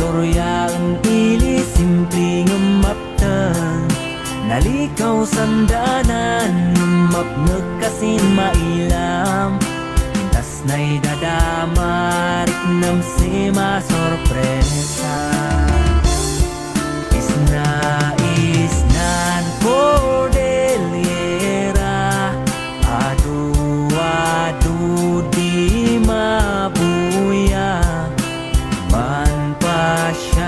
istorya ang ili simpleng umaptan nalikaw sandanan umapnag kasin mailam tas na'y dadamar nam si masorpresa isnan Cordillera adu di mabuya man pa siya